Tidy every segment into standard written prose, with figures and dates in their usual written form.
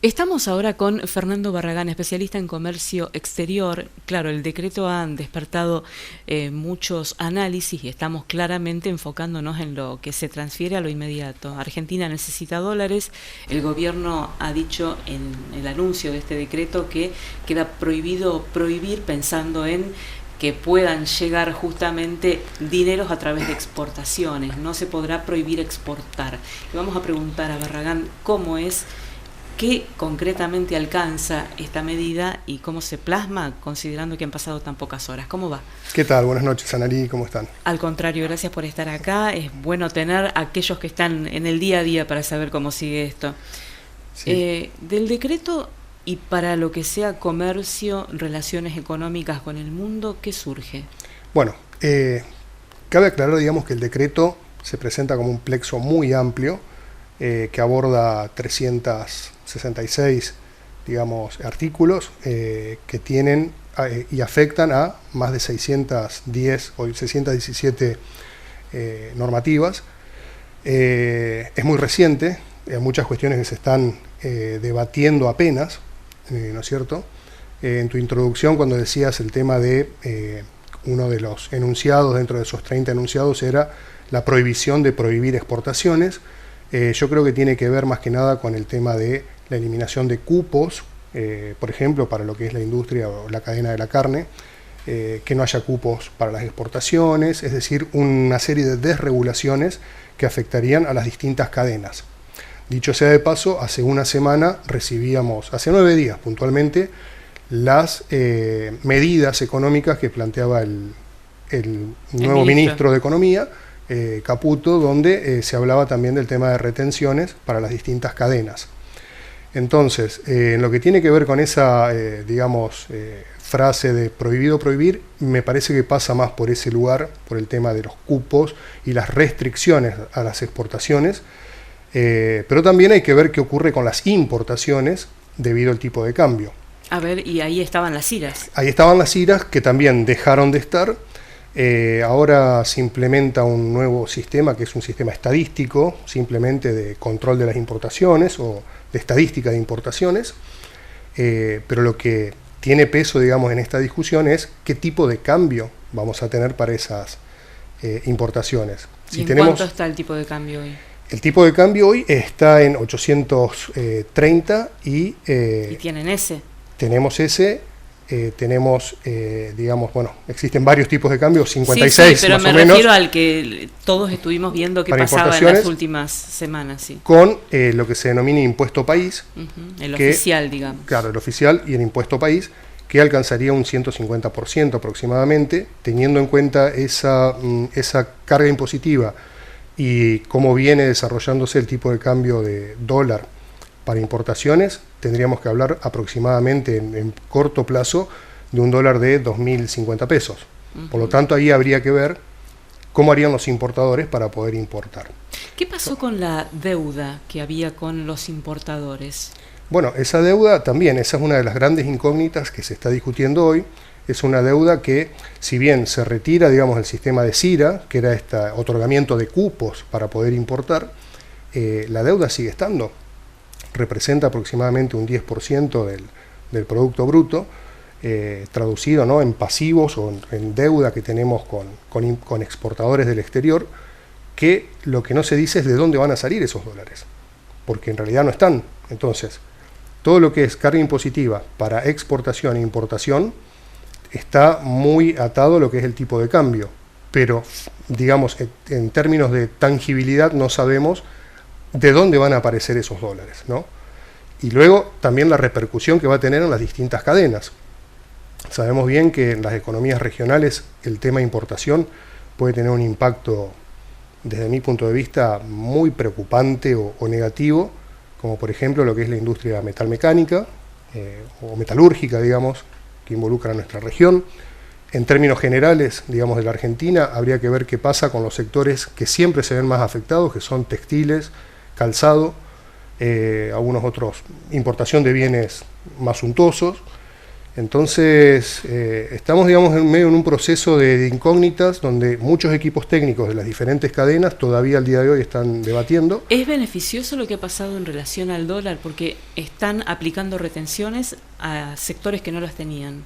Estamos ahora con Fernando Barragán, especialista en comercio exterior. Claro, el decreto ha despertado muchos análisis y estamos claramente enfocándonos en lo que se transfiere a lo inmediato. Argentina necesita dólares. El gobierno ha dicho en el anuncio de este decreto que queda prohibido prohibir pensando en que puedan llegar justamente dineros a través de exportaciones. No se podrá prohibir exportar. Y vamos a preguntar a Barragán cómo es. ¿Qué concretamente alcanza esta medida y cómo se plasma, considerando que han pasado tan pocas horas? ¿Cómo va? ¿Qué tal? Buenas noches, Analí, ¿cómo están? Al contrario, gracias por estar acá. Es bueno tener a aquellos que están en el día a día para saber cómo sigue esto. Sí. Del decreto y para lo que sea comercio, relaciones económicas con el mundo, ¿qué surge? Bueno, cabe aclarar, digamos, que el decreto se presenta como un plexo muy amplio que aborda 366, digamos, artículos que tienen y afectan a más de 610 o 617 normativas. Es muy reciente, hay muchas cuestiones que se están debatiendo apenas, ¿no es cierto? En tu introducción, cuando decías el tema de uno de los enunciados, dentro de esos 30 enunciados, era la prohibición de prohibir exportaciones. Yo creo que tiene que ver más que nada con el tema de la eliminación de cupos, por ejemplo, para lo que es la industria o la cadena de la carne, que no haya cupos para las exportaciones, es decir, una serie de desregulaciones que afectarían a las distintas cadenas. Dicho sea de paso, hace una semana recibíamos, hace 9 días puntualmente, las medidas económicas que planteaba el nuevo ministro de Economía, Caputo, donde se hablaba también del tema de retenciones para las distintas cadenas. Entonces, en lo que tiene que ver con esa, digamos, frase de prohibido prohibir, me parece que pasa más por ese lugar, por el tema de los cupos y las restricciones a las exportaciones, pero también hay que ver qué ocurre con las importaciones debido al tipo de cambio. A ver, y ahí estaban las IRAs. Ahí estaban las IRAs que también dejaron de estar. Ahora se implementa un nuevo sistema que es un sistema estadístico, simplemente de control de las importaciones o de estadística de importaciones, pero lo que tiene peso, digamos, en esta discusión es qué tipo de cambio vamos a tener para esas importaciones. ¿Y en cuánto está el tipo de cambio hoy? El tipo de cambio hoy está en 830 y tienen ese. Tenemos ese. Tenemos, digamos, bueno, existen varios tipos de cambios, 56 sí, pero más me o menos. Refiero al que todos estuvimos viendo que pasaba en las últimas semanas. Sí. Con lo que se denomina impuesto país. El oficial, digamos. Claro, el oficial y el impuesto país, que alcanzaría un 150% aproximadamente, teniendo en cuenta esa carga impositiva y cómo viene desarrollándose el tipo de cambio de dólar para importaciones. Tendríamos que hablar aproximadamente en corto plazo de un dólar de 2.050 pesos. Por lo tanto, ahí habría que ver cómo harían los importadores para poder importar. ¿Qué pasó con la deuda que había con los importadores? Bueno, esa deuda también, esa es una de las grandes incógnitas que se está discutiendo hoy. Es una deuda que, si bien se retira, digamos, el sistema de CIRA, que era este otorgamiento de cupos para poder importar, la deuda sigue estando. Representa aproximadamente un 10% del Producto Bruto, traducido, ¿no?, en pasivos o en deuda que tenemos con exportadores del exterior, que lo que no se dice es de dónde van a salir esos dólares, porque en realidad no están. Entonces, todo lo que es carga impositiva para exportación e importación está muy atado a lo que es el tipo de cambio, pero, digamos, en términos de tangibilidad no sabemos de dónde van a aparecer esos dólares, ¿no? Y luego también la repercusión que va a tener en las distintas cadenas. Sabemos bien que en las economías regionales el tema importación puede tener un impacto, desde mi punto de vista, muy preocupante o negativo, como por ejemplo lo que es la industria metalmecánica o metalúrgica, digamos, que involucra a nuestra región. En términos generales, digamos, de la Argentina, habría que ver qué pasa con los sectores que siempre se ven más afectados, que son textiles, calzado, algunos otros, importación de bienes más suntuosos, Entonces, estamos, digamos, en medio de un proceso de incógnitas donde muchos equipos técnicos de las diferentes cadenas todavía al día de hoy están debatiendo. ¿Es beneficioso lo que ha pasado en relación al dólar? Porque están aplicando retenciones a sectores que no las tenían.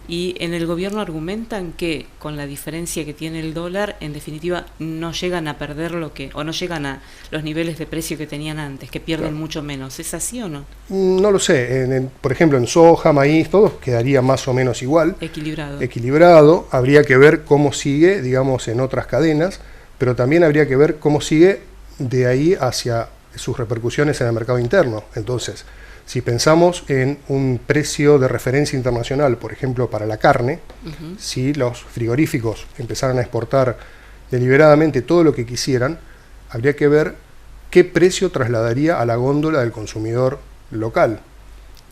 Y en el gobierno argumentan que con la diferencia que tiene el dólar, en definitiva, no llegan a perder o no llegan a los niveles de precio que tenían antes, que pierden mucho menos. ¿Es así o no? No lo sé. Por ejemplo, en soja, maíz, todo quedaría más o menos igual. Equilibrado. Habría que ver cómo sigue, digamos, en otras cadenas, pero también habría que ver cómo sigue de ahí hacia sus repercusiones en el mercado interno. Entonces, si pensamos en un precio de referencia internacional, por ejemplo, para la carne, si los frigoríficos empezaran a exportar deliberadamente todo lo que quisieran, habría que ver qué precio trasladaría a la góndola del consumidor local.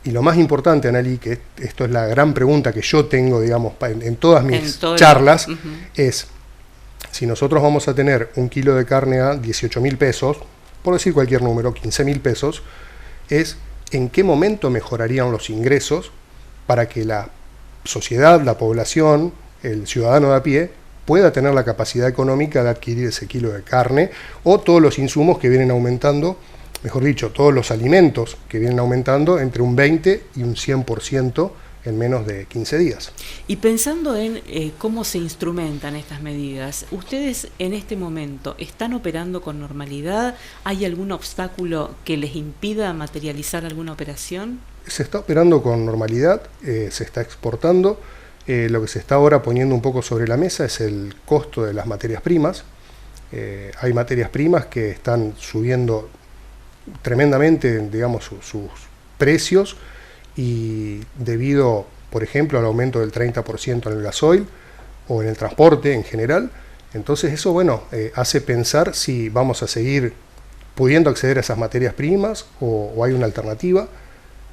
Y lo más importante, Analí, que esto es la gran pregunta que yo tengo, digamos, en todas mis charlas, es si nosotros vamos a tener un kilo de carne a 18.000 pesos, por decir cualquier número, 15.000 pesos, es en qué momento mejorarían los ingresos para que la sociedad, la población, el ciudadano de a pie, pueda tener la capacidad económica de adquirir ese kilo de carne o todos los insumos que vienen aumentando, mejor dicho, todos los alimentos que vienen aumentando entre un 20 y un 100% en menos de 15 días. Y pensando en cómo se instrumentan estas medidas, ¿ustedes en este momento están operando con normalidad? ¿Hay algún obstáculo que les impida materializar alguna operación? Se está operando con normalidad, se está exportando. Lo que se está ahora poniendo un poco sobre la mesa es el costo de las materias primas. Hay materias primas que están subiendo tremendamente, digamos, sus precios, y debido, por ejemplo, al aumento del 30% en el gasoil o en el transporte en general, entonces eso, bueno, hace pensar si vamos a seguir pudiendo acceder a esas materias primas o hay una alternativa.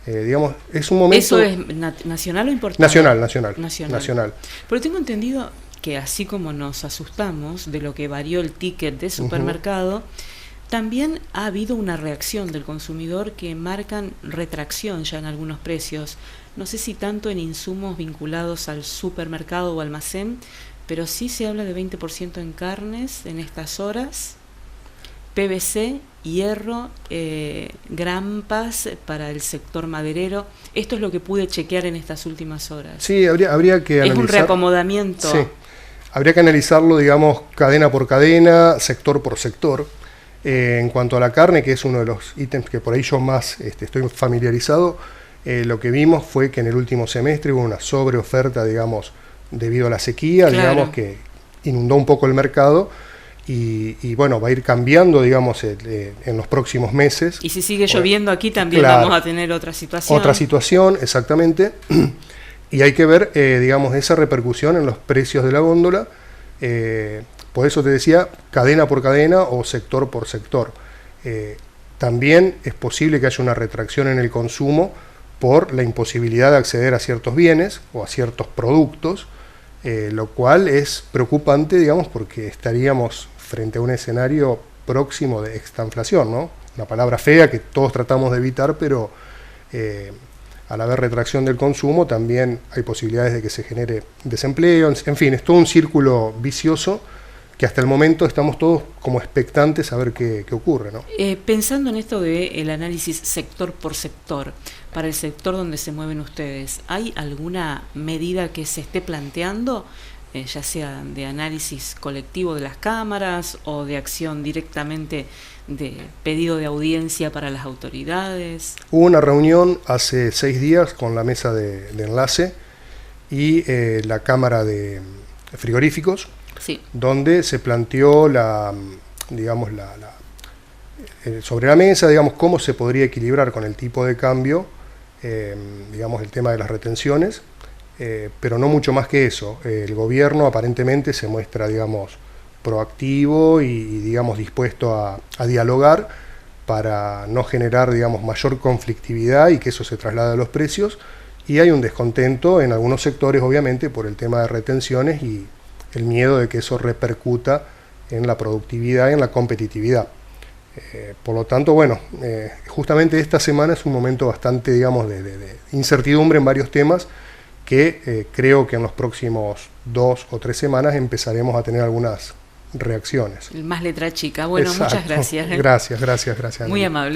Digamos, es un momento... ¿Eso es nacional o importado? Nacional. Pero tengo entendido que así como nos asustamos de lo que varió el ticket de supermercado, también ha habido una reacción del consumidor que marcan retracción ya en algunos precios. No sé si tanto en insumos vinculados al supermercado o almacén, pero sí se habla de 20% en carnes en estas horas, PVC, hierro, grampas para el sector maderero. Esto es lo que pude chequear en estas últimas horas. Sí, habría que analizar. Es un reacomodamiento. Sí, habría que analizarlo, digamos, cadena por cadena, sector por sector. En cuanto a la carne, que es uno de los ítems que por ahí yo más estoy familiarizado, lo que vimos fue que en el último semestre hubo una sobreoferta, digamos, debido a la sequía, digamos, que inundó un poco el mercado y bueno, va a ir cambiando, digamos, en los próximos meses. Y si sigue lloviendo aquí también vamos a tener otra situación. Otra situación, exactamente. Y hay que ver, digamos, esa repercusión en los precios de la góndola. Por eso te decía, cadena por cadena o sector por sector. También es posible que haya una retracción en el consumo por la imposibilidad de acceder a ciertos bienes o a ciertos productos, lo cual es preocupante, digamos, porque estaríamos frente a un escenario próximo de extanflación, ¿no? Una palabra fea que todos tratamos de evitar, pero al haber retracción del consumo también hay posibilidades de que se genere desempleo. En fin, es todo un círculo vicioso que hasta el momento estamos todos como expectantes a ver qué ocurre, ¿no? Pensando en esto del análisis sector por sector, para el sector donde se mueven ustedes, ¿hay alguna medida que se esté planteando, ya sea de análisis colectivo de las cámaras o de acción directamente de pedido de audiencia para las autoridades? Hubo una reunión hace 6 días con la mesa de enlace y la Cámara de Frigoríficos, sí, donde se planteó sobre la mesa, digamos, cómo se podría equilibrar con el tipo de cambio, digamos, el tema de las retenciones, pero no mucho más que eso. El gobierno aparentemente se muestra, digamos, proactivo y digamos, dispuesto a dialogar para no generar, digamos, mayor conflictividad y que eso se traslade a los precios, y hay un descontento en algunos sectores, obviamente, por el tema de retenciones y el miedo de que eso repercuta en la productividad y en la competitividad. Por lo tanto, bueno, justamente esta semana es un momento bastante, digamos, de incertidumbre en varios temas que creo que en los próximos 2 o 3 semanas empezaremos a tener algunas reacciones. Más letra chica. Bueno, exacto. Muchas gracias. Gracias. Muy amable.